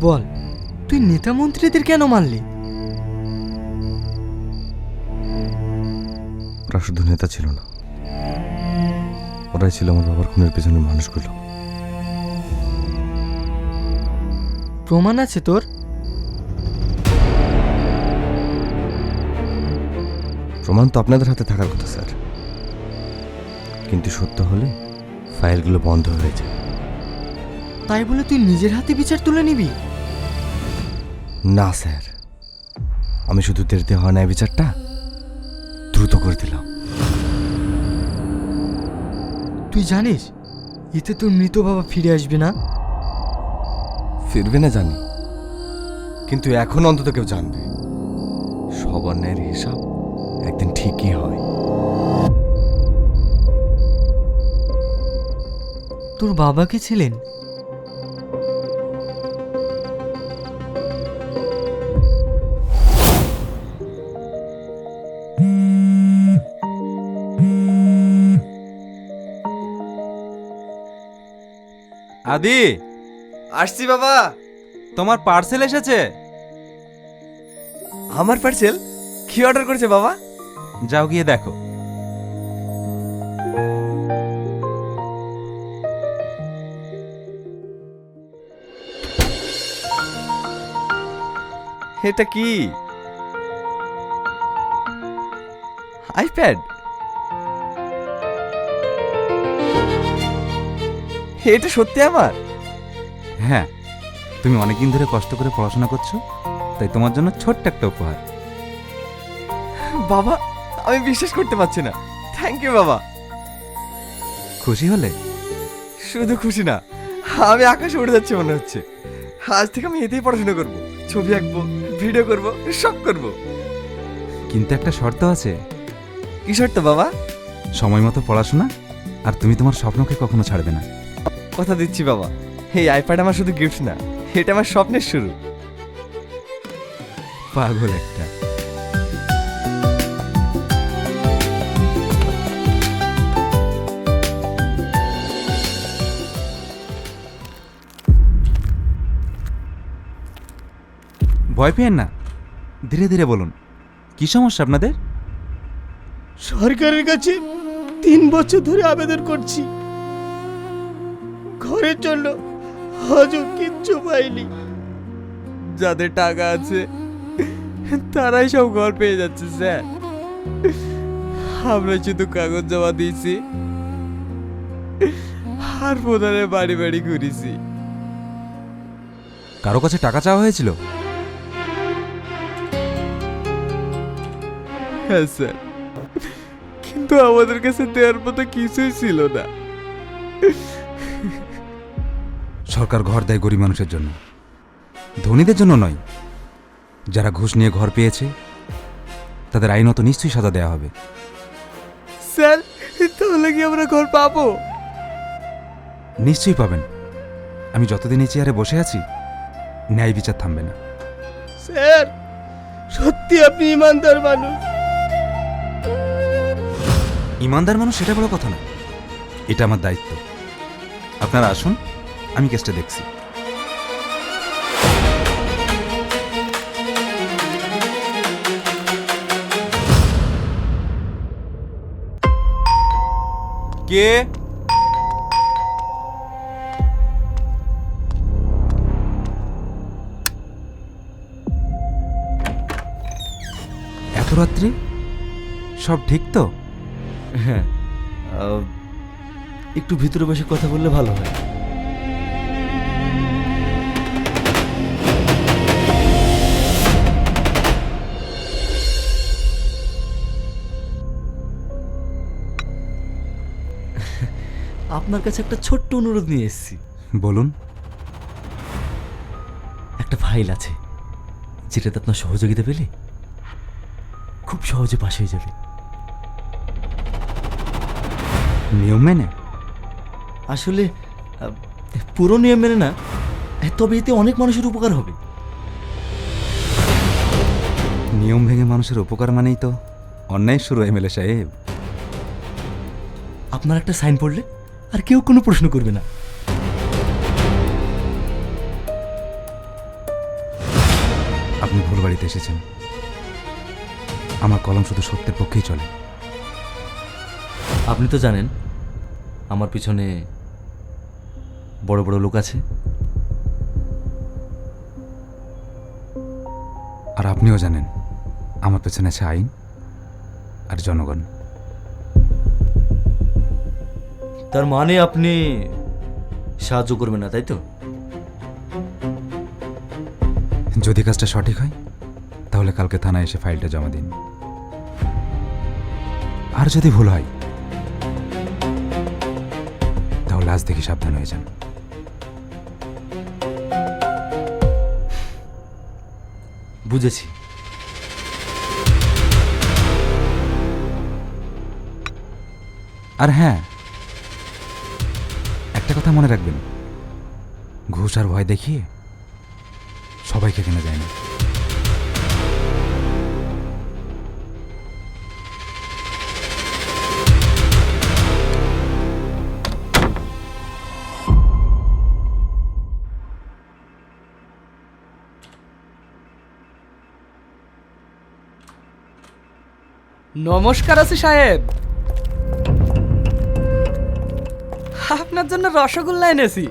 বল, তুই নেতা মন্ত্রীদের কেন মারলি? ওরা শুধু নেতা ছিল না, ওরাই ছিল আমার বাবার খুনের পেছনের মানুষগুলো। প্রমাণ আছে তোর? প্রমাণ তো আপনাদের হাতে থাকার কথা স্যার, কিন্তু সত্য হলে ফাইলগুলো বন্ধ হয়ে যায়। তাই বলে তুই নিজের হাতে বিচার তুলে নিবি? না স্যার, আমি শুধু দেরিতে হয় না বিচারটা দ্রুত করে দিলাম। তুই জানিস এতে তোর মৃত বাবা ফিরে আসবে না? ফিরবে না জানি, কিন্তু এখন অন্তত কেউ জানবে সব অন্যায়ের হিসাব একদিন ঠিকই হয়। তোর বাবা কে ছিলেন? আদি, আসছি বাবা। তোমার পার্সেল এসেছে। আমার পার্সেল? কি অর্ডার করেছে বাবা? যাও গিয়ে দেখো। এটা কি? আইপ্যাড? এটা সত্যি আমার? হ্যাঁ, তুমি অনেকদিন ধরে কষ্ট করে পড়াশোনা করছো, তাই তোমার জন্য ছোট্ট একটা উপহার। বাবা, আমি বিশ্বাস করতে পারছি না। থ্যাংক ইউ বাবা। খুশি হলে? শুধু খুশি না, আমি আকাশে উড়ে যাচ্ছি মনে হচ্ছে। আজ থেকে আমি এতেই পড়াশোনা করব, ছবি আঁকবো, ভিডিও করব, সব করব। কিন্তু একটা শর্ত আছে। কি শর্ত বাবা? সময় মতো পড়াশোনা, আর তুমি তোমার স্বপ্নকে কখনো ছাড়বে না। কথা দিচ্ছি বাবা, এই আইপ্যাড আমার শুধু গিফট না, এটা আমার স্বপ্নের শুরু। পাগল একটা। ভয় পেয়েন না, ধীরে ধীরে বলুন। কি সমস্যা আপনাদের? সরকারের কাছে 3 বছর ধরে আবেদন করছি, ঘরের জন্য আজও কিচ্ছু পাইনি। যাদের টাকা আছে তারাই সব ঘর পেয়ে যাচ্ছে স্যার, আমরা শুধু কাগজ জমা দিয়েছি আর প্রধানের বাড়ি বাড়ি ঘুরেছি। কারো কাছে টাকা চাওয়া হয়েছিল? হ্যাঁ স্যার, কিন্তু আমাদের কাছে দেওয়ার মতো কিছুই ছিল না। সরকার ঘর দেয় গরিব মানুষের জন্য, ধনীদের জন্য নয়। যারা ঘুষ নিয়ে ঘর পেয়েছে তাদের আইনত নিশ্চয়ই সাজা দেওয়া হবে। স্যার, তাহলে কি আমরা ঘর পাবো? নিশ্চয়ই পাবেন। আমি যতদিন এই চেয়ারে বসে আছি, ন্যায় বিচার থামবে না। স্যার, সত্যি আপনি ইমানদার মানুষ। ইমানদার মানুষ সেটা বড় কথা না, এটা আমার দায়িত্ব। আপনারা আসুন, আমি কেসটা দেখছি। কে? এত রাত্রে? সব ঠিক তো? হ্যাঁ, একটু ভিতরে বসে কথা বললে ভালো হয়। আপনার কাছে একটা ছোট্ট অনুরোধ নিয়ে এসেছি। বলুন। একটা ফাইল আছে যেটাতে আপনার সহযোগিতা পেলে খুব সহজে পাশ হয়ে যাবে। নিয়ম মেনে? আসলে পুরো নিয়ম মেনে না, তবে এতে অনেক মানুষের উপকার হবে। নিয়ম ভেঙে মানুষের উপকার মানেই তো অন্যায় শুরু, এমএলএ সাহেব। আপনার একটা সাইন পড়লে আর কেউ কোনো প্রশ্ন করবে না। আপনি ভুল বাড়িতে এসেছেন। আমার কলম শুধু সত্যের পক্ষেই চলে। আপনি তো জানেন আমার পিছনে বড় বড় লোক আছে। আর আপনিও জানেন আমার পেছনে আছে আইন আর জনগণ। তার মানে আপনি সাহায্য করবেন না, তাই তো? যদি কাজটা সঠিক হয় তাহলে কালকে থানায় এসে ফাইলটা জমা দিন। আর যদি ভুল হয় তাহলে আজ থেকে সাবধান হয়ে যান। বুঝেছি। আর হ্যাঁ, একটা কথা মনে রাখবেন, ঘুষ আর ভয় দেখিয়ে সবাইকে কেনা যায় না। নমস্কার আছি সাহেব, আপনার জন্য রসগোল্লা এনেছি।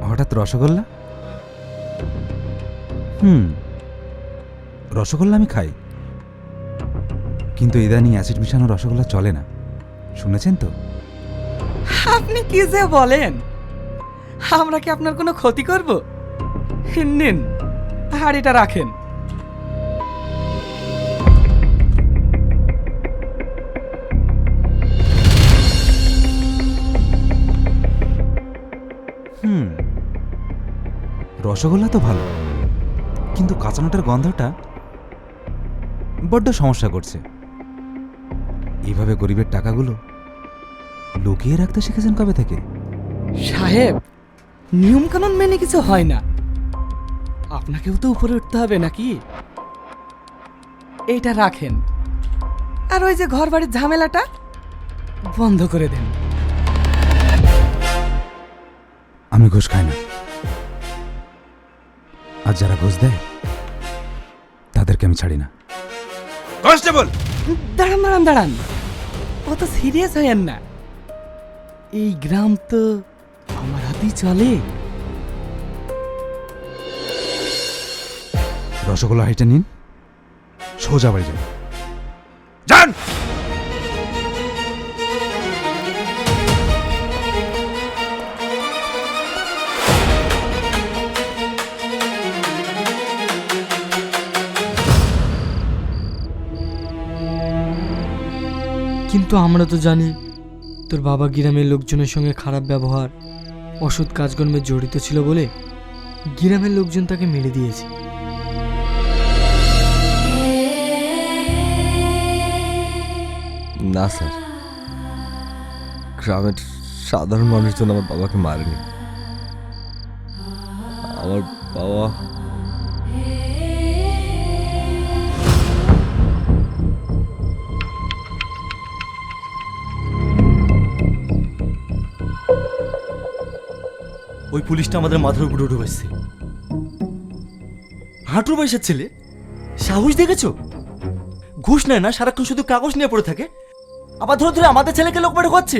হঠাৎ রসগোল্লা? রসগোল্লা আমি খাই, কিন্তু ইদানিং অ্যাসিড মিশানো রসগোল্লা চলে না, শুনেছেন তো? আপনি কি যে বলেন, আমরা কি আপনার কোনো ক্ষতি করব? নিন, হাড়িটা রাখেন। রসগোল্লা তো ভালো, কিন্তু কাঁচানোটার গন্ধটা বড্ড সমস্যা করছে। এইভাবে গরিবের টাকাগুলো লুকিয়ে রাখতে শিখেছেন কবে থেকে? সাহেব, নিয়ম কানুন মেনে কিছু হয় না, আপনাকেও তো উপরে উঠতে হবে নাকি? এইটা রাখেন, আর ওই যে ঘর বাড়ির ঝামেলাটা বন্ধ করে দেন। আমি ঘুষ খাই না, আর যারা ঘুষ দেয় তাদেরকে আমি ছাড়ি না। কনস্টেবল! দাঁড়ান দাঁড়ান দাঁড়ান, অত সিরিয়াস হয়েন না। এই গ্রাম তো আমার হাতেই চলে। রসগোল্লা হাইটা নিন, সোজা বাড়ি যান। যান! কিন্তু আমরা তো জানি তোর বাবা গ্রামের লোকজনের সঙ্গে খারাপ ব্যবহার, অসৎ কাজকর্মে জড়িত ছিল বলে গ্রামের লোকজন তাকে মেরে দিয়েছে। না স্যার, গ্রামের সাধারণ মানুষজন আমার বাবাকে মারেনি। আমার বাবা ওই পুলিশটা আমাদের মাথার উপরে উঠে বসছে। হাঁটুর বয়সের ছেলে, সাহস দেখেছো? ঘুষ নেয় না, সারাক্ষণ শুধু কাগজ নিয়ে পড়ে থাকে, আবার ধরে ধরে আমাদের ছেলেকে লোক মেরে খাচ্ছে।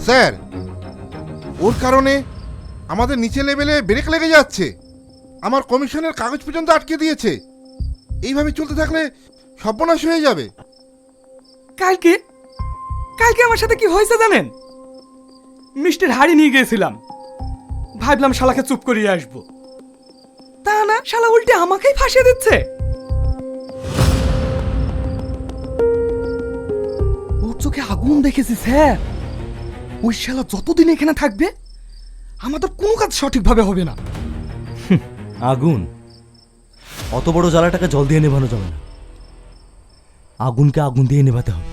স্যার, ওর কারণে আমাদের নিচে লেভেলে ব্রেক লেগে যাচ্ছে, আমার কমিশনের কাগজ পর্যন্ত আটকে দিয়েছে। এইভাবে চলতে থাকলে সর্বনাশ হয়ে যাবে। কালকে কালকে আমার সাথে কি হয়েছে জানেন? মিষ্টির হাড়ি নিয়ে গিয়েছিলাম, ভাবলাম শালাকে চুপ করিয়ে আসবো, তা না, শালা উল্টে আমাকেই ফাঁসিয়ে দিচ্ছে। ওর চোখে আগুন দেখেছি স্যার। ওই শালা যতদিন এখানে থাকবে আমাদের কোনো কাজ সঠিকভাবে হবে না। আগুন? অত বড় জ্বালাটাকে জল দিয়ে নেভানো যাবে না, আগুনকে আগুন দিয়ে নেভাতে হবে।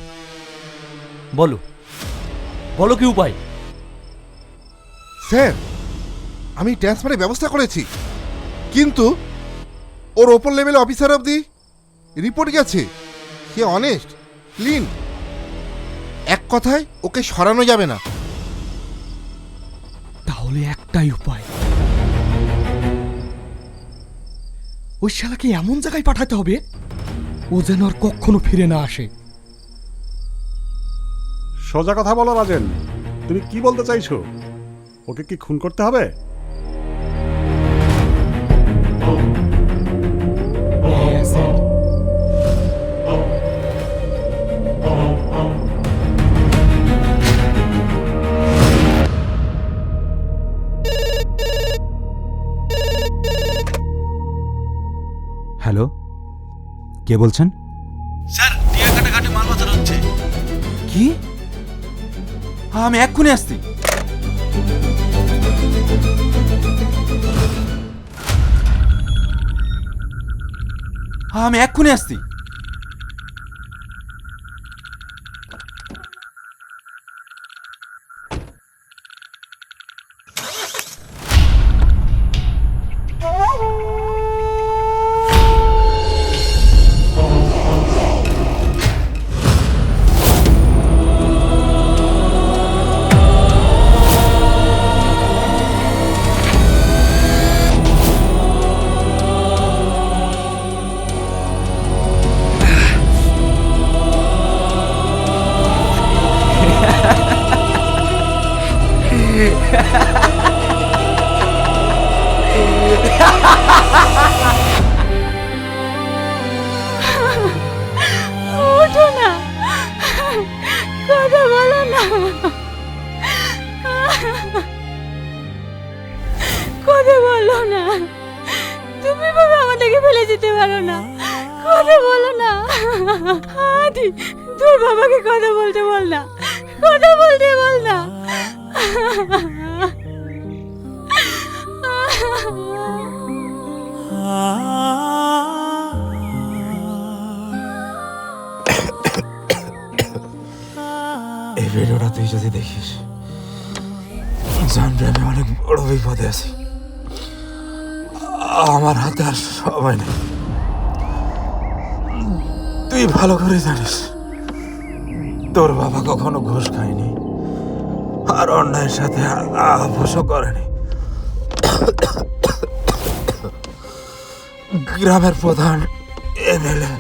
বলো বলো কি উপায়? স্যার, আমি ট্রান্সফারের ব্যবস্থা করেছি, কিন্তু ওর ওপর লেভেল অফিসার অবধি রিপোর্ট গেছে সে অনেস্ট, ক্লিন। এক কথায় ওকে সরানো যাবে না। তাহলে তাহলে একটাই উপায়, ওই শালাকে এমন জায়গায় পাঠাতে হবে ও যেন আর কখনো ফিরে না আসে। সোজা কথা বলো রাজেন, তুমি কি বলতে চাইছো? ওকে কি খুন করতে হবে? হ্যাঁ, স্যার। হ্যালো, কে বলছেন? স্যার টিয়াকাটা ঘাটে মাল বাজার হচ্ছে। কি? আমি এক্ষুনি আসছি। আমি এক্ষুনি আসছি। ওঠো না, কথা বলো না, কথা বলো না। তুমি বাবা আমাদেরকে ফেলে যেতে পারো না, কথা বলো না। আদি তোর বাবাকে কথা বলতে বল না, কথা বলতে বল না। এই ভিডিওটা তুই যদি দেখিস জানবি আমি অনেক বড় বিপদে আছি। আমার হাতে আর সময় নেই। তুই ভালো করে জানিস তোর বাবা কখনো ঘুষ খায়নি আর অন্যায়ের সাথে আপোষও করেনি। গ্রামের প্রধান এমএলএ